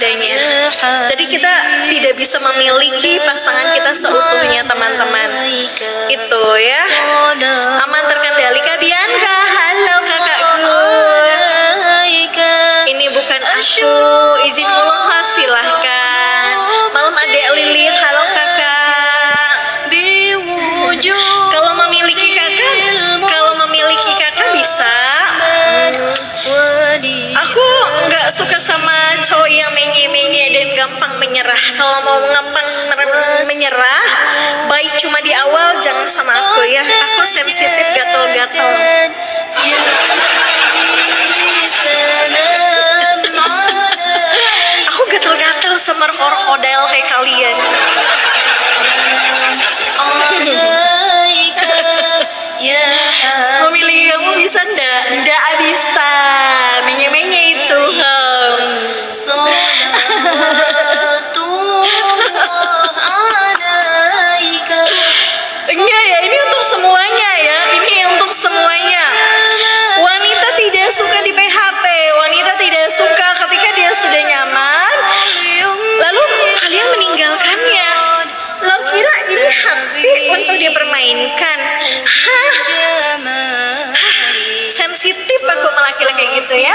keluarganya. Jadi kita tidak bisa memiliki pasangan kita seutuhnya, teman-teman. Itu ya. Aman terkendali. Kak Bianca, halo kakakku. Ini bukan aku, izin Allah, silahkan. Malam adek Lili, halo kakak. Kalau memiliki kakak bisa. Aku nggak suka sama cowok yang menye-menye dan gampang menyerah. Kalau mau gampang menyerah, baik cuma di awal, jangan sama aku ya. Aku sensitif, gatel-gatel. Aku gatel-gatel sama krokodil kayak kalian. Memilih kamu bisa ndak? Ndak bisa. Menye-menye itu. Enggak ya, ini untuk semuanya ya. Ini untuk semuanya. Wanita tidak suka di PHP. Wanita tidak suka ketika dia sudah nyaman, lalu kalian meninggalkannya. Lo kira ini hati untuk dia permainkan? Hah? Sensitif aku sama laki-laki gitu ya.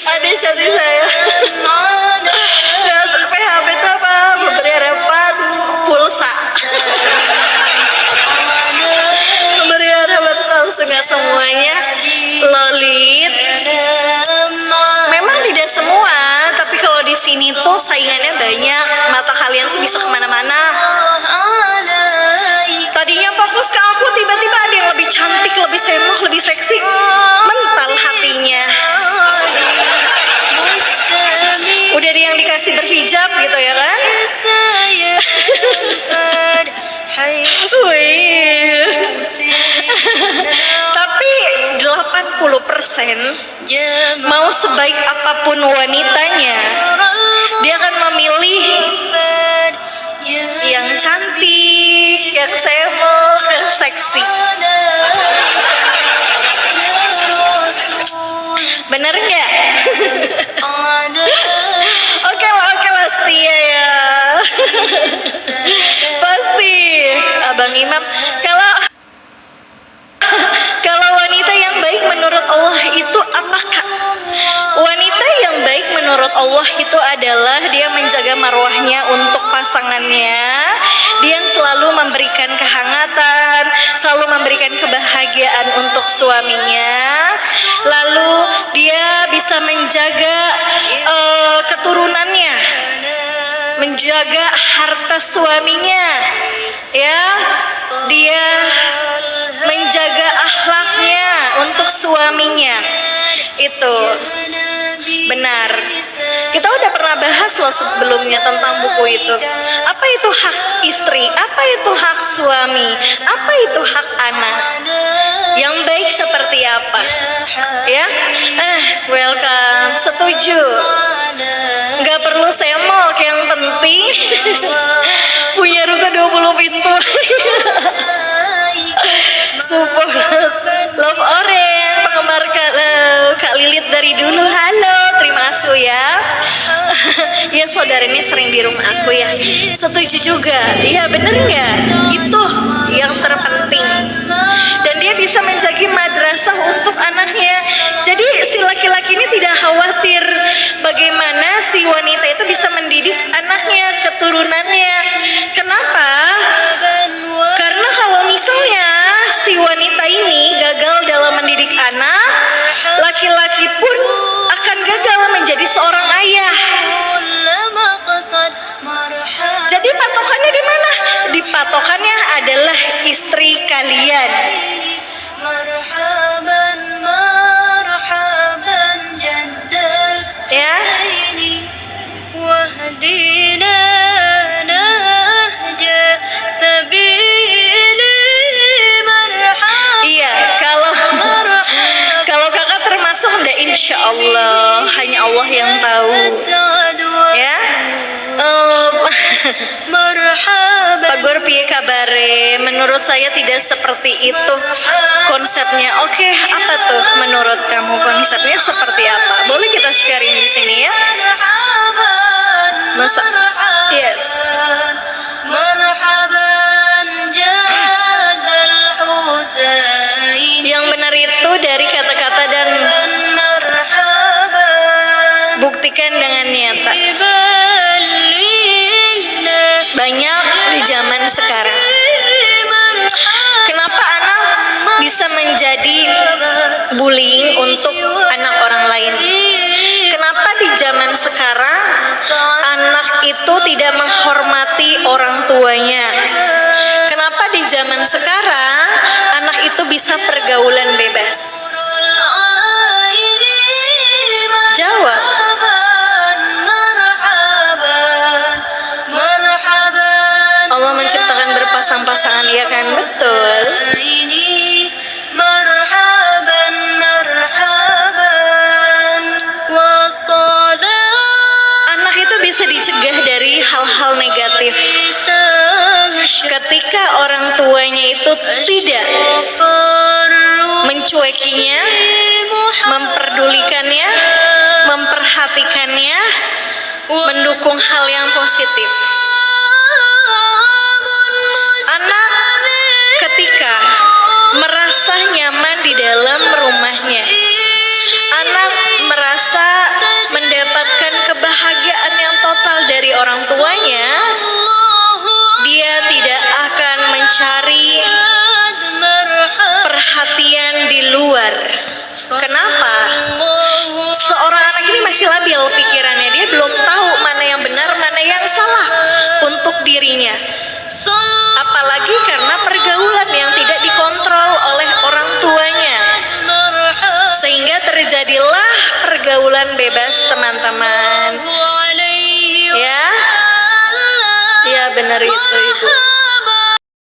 Ada cantik saya. PHP itu apa? Memberi harapan pulsa. Memberi harapan langsung, nggak semuanya. Lolit. Memang tidak semua, tapi kalau di sini tuh saingannya banyak. Mata kalian tuh bisa kemana-mana. Tadinya fokus ke aku, tiba-tiba ada yang lebih cantik, lebih semoh, lebih seksi. Mental hatinya. Udah ada yang dikasih berhijab gitu ya kan? Tapi 80% mau sebaik apapun wanitanya, dia akan memilih yang cantik, yang semoh, yang seksi. Bener nggak? Oke lah setia ya. Pasti Abang Imam. Kalau wanita yang baik menurut Allah itu apakah? Wanita yang baik menurut Allah itu adalah dia menjaga marwahnya untuk pasangannya. Dia yang selalu memberikan kehangatan, selalu memberikan kebahagiaan untuk suaminya. Lalu dia bisa menjaga keturunannya, menjaga harta suaminya, ya. Dia menjaga akhlaknya untuk suaminya. Itu benar. Kita udah pernah bahas loh sebelumnya tentang buku itu. Apa itu hak istri? Apa itu hak suami? Apa itu hak anak? Yang baik seperti apa? Ya, welcome. Setuju. Nggak perlu semok, yang penting punya rumah 20 pintu. Support Love Orange, penggemar Kak Lilit dari dulu. Halo, terima kasih ya. Ya saudaranya sering di rumah aku ya. Setuju juga. Iya bener nggak? Itu yang terpenting. Dan dia bisa menjaga madrasah untuk anaknya. Jadi si laki-laki ini tidak khawatir bagaimana si wanita itu bisa mendidik anaknya, keturunannya. Kenapa? Karena kalau misalnya si wanita ini gagal dalam mendidik anak, laki-laki pun akan gagal menjadi seorang ayah. Jadi patokannya di mana? Di patokannya adalah istri kalian. Ya. Gur piye kabare? Menurut saya tidak seperti itu konsepnya. Oke, apa tuh menurut kamu konsepnya seperti apa? Boleh kita sharing di sini ya? Masa? Yes. Yang benar itu dari kata-kata dan buktikan dengan nyata. Banyak di zaman sekarang. Kenapa anak bisa menjadi bullying untuk anak orang lain? Kenapa di zaman sekarang anak itu tidak menghormati orang tuanya? Kenapa di zaman sekarang anak itu bisa pergaulan bebas? Jawab. Allah menciptakan berpasang-pasangan, ya kan? Betul. Anak itu bisa dicegah dari hal-hal negatif ketika orang tuanya itu tidak mencuekinya, memperdulikannya, memperhatikannya, mendukung hal yang positif. Anak ketika merasa nyaman di dalam rumahnya, anak merasa mendapatkan kebahagiaan yang total dari orang tuanya, dia tidak akan mencari perhatian di luar. Kenapa? Seorang anak ini masih labil pikirannya, dia belum tahu mana yang benar, mana yang salah untuk dirinya. Apalagi karena pergaulan yang tidak dikontrol oleh orang tuanya, sehingga terjadilah pergaulan bebas, teman-teman. Ya, ya benar itu, Ibu.